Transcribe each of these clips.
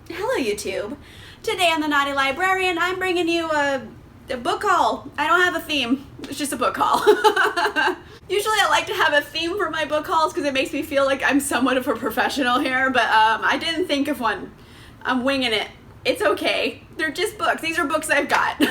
Hello YouTube. Today on the Naughty Librarian, I'm bringing you a book haul. I don't have a theme, it's just a book haul. Usually I like to have a theme for my book hauls because it makes me feel like I'm somewhat of a professional here, but I didn't think of one. I'm winging it. It's okay. They're just books. These are books I've got.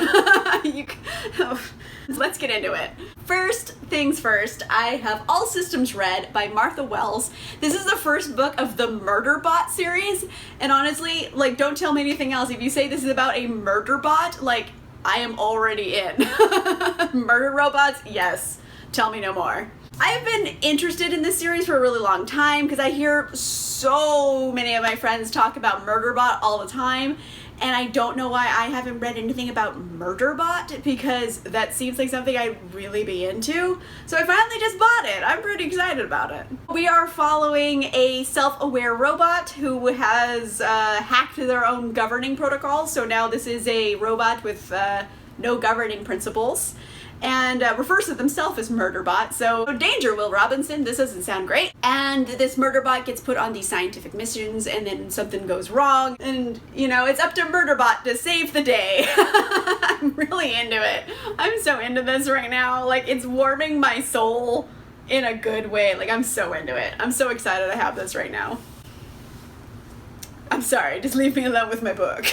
Let's get into it. First things first, I have All Systems Red by Martha Wells. This is the first book of the Murderbot series, and honestly, like, don't tell me anything else. If you say this is about a Murderbot, like, I am already in. Murder robots? Yes. Tell me no more. I have been interested in this series for a really long time because I hear so many of my friends talk about Murderbot all the time, and I don't know why I haven't read anything about Murderbot because that seems like something I'd really be into. So I finally just bought it. I'm pretty excited about it. We are following a self-aware robot who has hacked their own governing protocols. So now this is a robot with no governing principles, and refers to themselves as Murderbot. So danger, Will Robinson, this doesn't sound great. And this Murderbot gets put on these scientific missions, and then something goes wrong, and you know, it's up to Murderbot to save the day. I'm really into it. I'm so into this right now. Like, it's warming my soul in a good way. Like, I'm so into it. I'm so excited I have this right now. I'm sorry, just leave me alone with my book.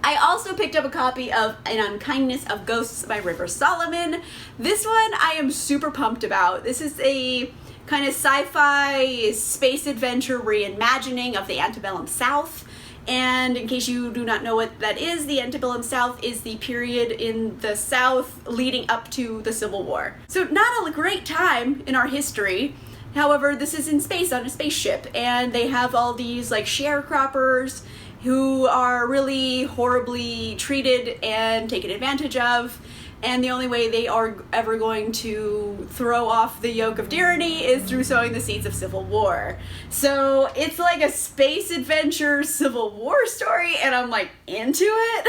I also picked up a copy of An Unkindness of Ghosts by River Solomon. This one I am super pumped about. This is a kind of sci-fi space adventure reimagining of the antebellum South. And in case you do not know what that is, the antebellum South is the period in the South leading up to the Civil War. So not a great time in our history. However, this is in space on a spaceship, and they have all these like sharecroppers who are really horribly treated and taken advantage of, and the only way they are ever going to throw off the yoke of tyranny is through sowing the seeds of civil war. So it's like a space adventure Civil War story, and I'm like into it.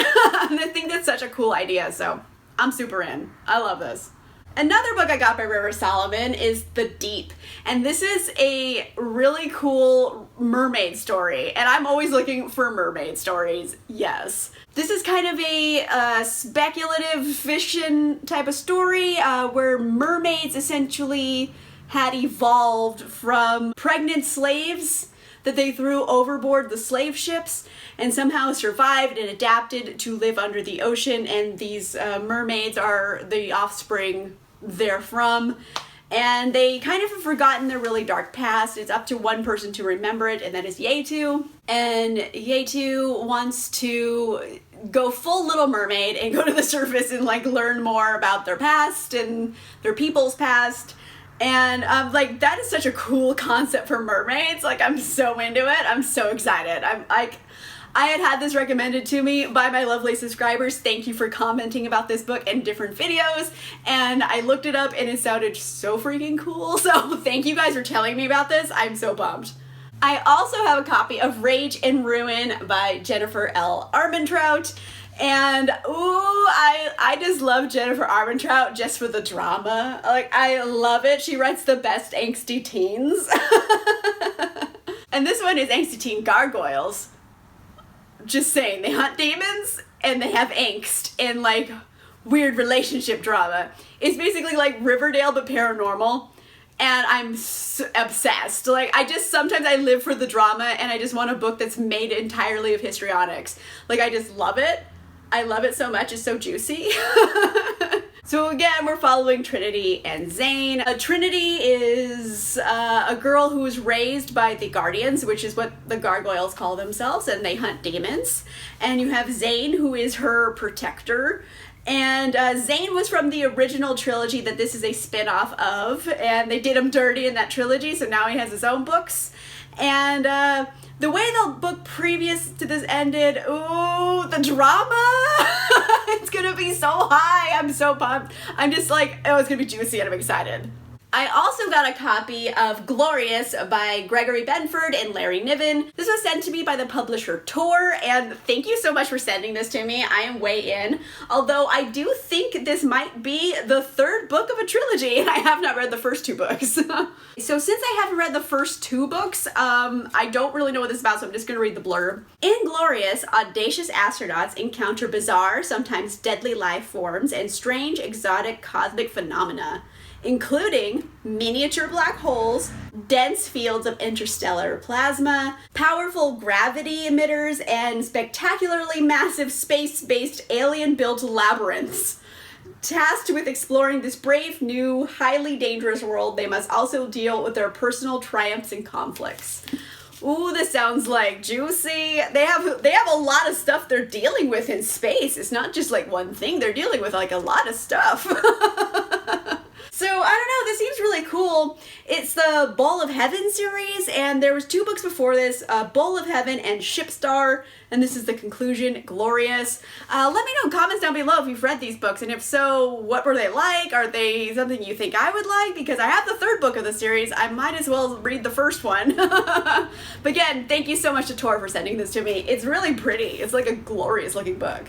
And I think that's such a cool idea, so I'm super in. I love this. Another book I got by River Solomon is The Deep, and this is a really cool mermaid story, and I'm always looking for mermaid stories, yes. This is kind of a speculative fiction type of story where mermaids essentially had evolved from pregnant slaves that they threw overboard the slave ships and somehow survived and adapted to live under the ocean, and these mermaids are the offspring therefrom, and they kind of have forgotten their really dark past. It's up to one person to remember it, and that is Yetu. And Yetu wants to go full Little Mermaid and go to the surface and like learn more about their past and their people's past. And like, that is such a cool concept for mermaids. Like, I'm so into it. I'm so excited. I had this recommended to me by my lovely subscribers. Thank you for commenting about this book in different videos. And I looked it up and it sounded so freaking cool. So thank you guys for telling me about this. I'm so pumped. I also have a copy of Rage and Ruin by Jennifer L. Armentrout. And ooh, I just love Jennifer Armentrout just for the drama. Like, I love it. She writes the best angsty teens. And this one is Angsty Teen Gargoyles. Just saying, they hunt demons and they have angst and like weird relationship drama. It's basically like Riverdale but paranormal, and I'm obsessed. Like, sometimes I live for the drama, and I just want a book that's made entirely of histrionics. Like, I just love it. I love it so much. It's so juicy. So again, we're following Trinity and Zane. Trinity is a girl who was raised by the Guardians, which is what the gargoyles call themselves, and they hunt demons. And you have Zane, who is her protector. And Zane was from the original trilogy that this is a spin-off of, and they did him dirty in that trilogy, so now he has his own books. And the way the book previous to this ended, ooh, the drama! It's gonna be so high. I'm so pumped. I'm just like, oh, it's gonna be juicy and I'm excited. I also got a copy of Glorious by Gregory Benford and Larry Niven. This was sent to me by the publisher Tor, and thank you so much for sending this to me. I am way in. Although I do think this might be the third book of a trilogy, and I have not read the first two books. So since I haven't read the first two books, I don't really know what this is about, so I'm just gonna read the blurb. In Glorious, audacious astronauts encounter bizarre, sometimes deadly life forms and strange, exotic cosmic phenomena, including miniature black holes, dense fields of interstellar plasma, powerful gravity emitters, and spectacularly massive space-based alien-built labyrinths. Tasked with exploring this brave, new, highly dangerous world, they must also deal with their personal triumphs and conflicts. Ooh, this sounds like juicy. They have a lot of stuff they're dealing with in space. It's not just like one thing. They're dealing with like a lot of stuff. So, I don't know, this seems really cool. It's the Bowl of Heaven series, and there was two books before this, Bowl of Heaven and Shipstar, and this is the conclusion, Glorious. Let me know in comments down below if you've read these books, and if so, what were they like? Are they something you think I would like? Because I have the third book of the series, I might as well read the first one. But again, thank you so much to Tor for sending this to me. It's really pretty. It's like a glorious looking book.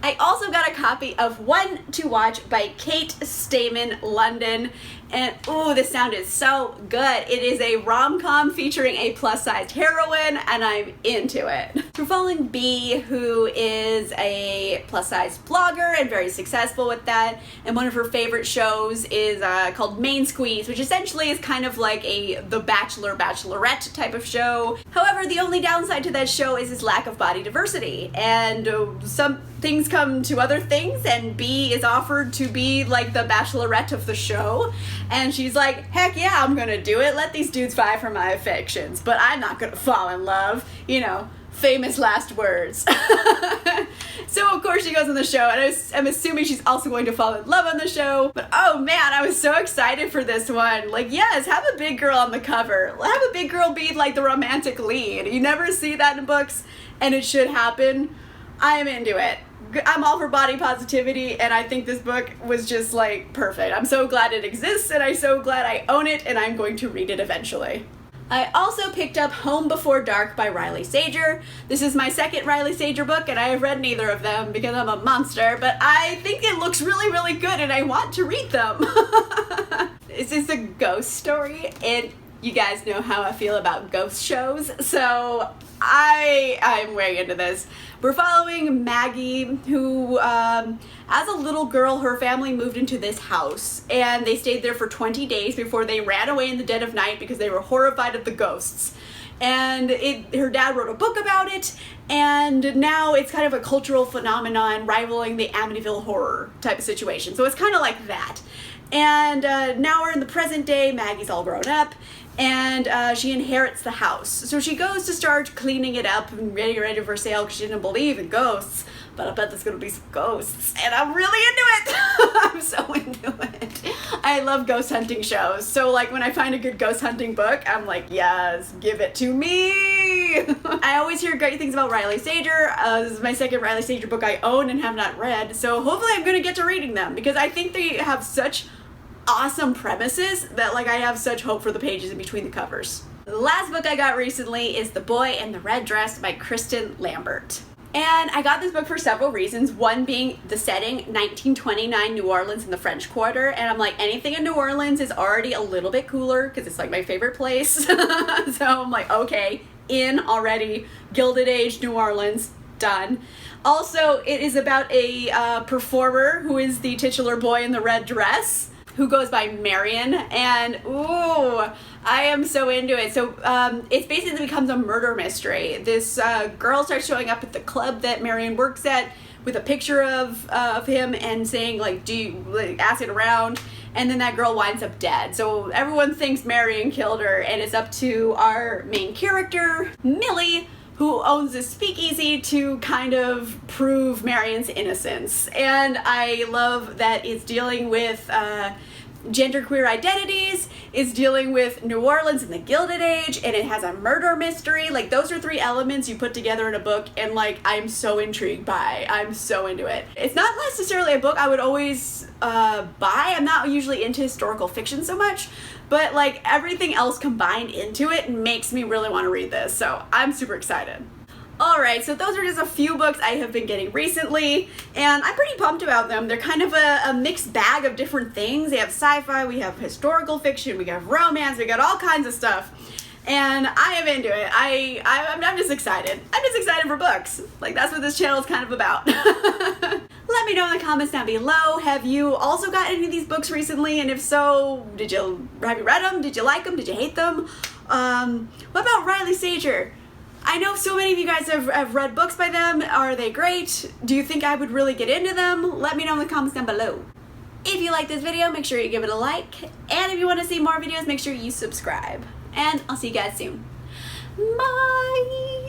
I also got a copy of One to Watch by Kate Stayman-London, and ooh, this sounded so good. It is a rom-com featuring a plus-sized heroine, and I'm into it. We're following Bee, who is a plus-sized blogger and very successful with that, and one of her favorite shows is called Main Squeeze, which essentially is kind of like The Bachelor, Bachelorette type of show. However, the only downside to that show is its lack of body diversity, and some things come to other things, and Bee is offered to be like the Bachelorette of the show, and she's like, heck yeah, I'm gonna do it. Let these dudes vie for my affections, but I'm not gonna fall in love. You know, famous last words. So of course she goes on the show, and I'm assuming she's also going to fall in love on the show. But oh man, I was so excited for this one. Like, yes, have a big girl on the cover. Have a big girl be like the romantic lead. You never see that in books, and it should happen. I am into it. I'm all for body positivity, and I think this book was just like perfect. I'm so glad it exists, and I'm so glad I own it, and I'm going to read it eventually. I also picked up Home Before Dark by Riley Sager. This is my second Riley Sager book, and I have read neither of them because I'm a monster, but I think it looks really, really good, and I want to read them. This is a ghost story, and you guys know how I feel about ghost shows, so I'm way into this. We're following Maggie, who, as a little girl, her family moved into this house, and they stayed there for 20 days before they ran away in the dead of night because they were horrified of the ghosts. And her dad wrote a book about it, and now it's kind of a cultural phenomenon rivaling the Amityville horror type of situation. So it's kind of like that. And now we're in the present day. Maggie's all grown up, and she inherits the house. So she goes to start cleaning it up and getting ready for sale because she didn't believe in ghosts. But I bet there's gonna be some ghosts, and I'm really into it. I'm so into it. I love ghost hunting shows. So like when I find a good ghost hunting book, I'm like, yes, give it to me. I always hear great things about Riley Sager. This is my second Riley Sager book I own and have not read. So hopefully I'm gonna get to reading them because I think they have such awesome premises that like I have such hope for the pages in between the covers. The last book I got recently is The Boy in the Red Dress by Kristin Lambert. And I got this book for several reasons. One being the setting, 1929 New Orleans in the French Quarter. And I'm like, anything in New Orleans is already a little bit cooler because it's like my favorite place. So I'm like, okay, in already. Gilded Age, New Orleans, done. Also, it is about a performer who is the titular boy in the red dress, who goes by Marion, and ooh, I am so into it. So it basically becomes a murder mystery. This girl starts showing up at the club that Marion works at with a picture of him and saying like, do you like, ask it around, and then that girl winds up dead. So everyone thinks Marion killed her, and it's up to our main character, Millie, who owns a speakeasy to kind of prove Marion's innocence. And I love that it's dealing with genderqueer identities, is dealing with New Orleans in the Gilded Age, and it has a murder mystery. Like, those are 3 elements you put together in a book, and like, I'm so intrigued by. I'm so into it. It's not necessarily a book I would always buy. I'm not usually into historical fiction so much, but like, everything else combined into it makes me really want to read this, so I'm super excited. Alright, so those are just a few books I have been getting recently, and I'm pretty pumped about them. They're kind of a mixed bag of different things. They have sci-fi, we have historical fiction, we have romance, we got all kinds of stuff. And I am into it. I'm just excited. I'm just excited for books. Like, that's what this channel is kind of about. Let me know in the comments down below. Have you also got any of these books recently? And if so, have you read them? Did you like them? Did you hate them? What about Riley Sager? I know so many of you guys have read books by them. Are they great? Do you think I would really get into them? Let me know in the comments down below. If you like this video, make sure you give it a like. And if you want to see more videos, make sure you subscribe. And I'll see you guys soon. Bye!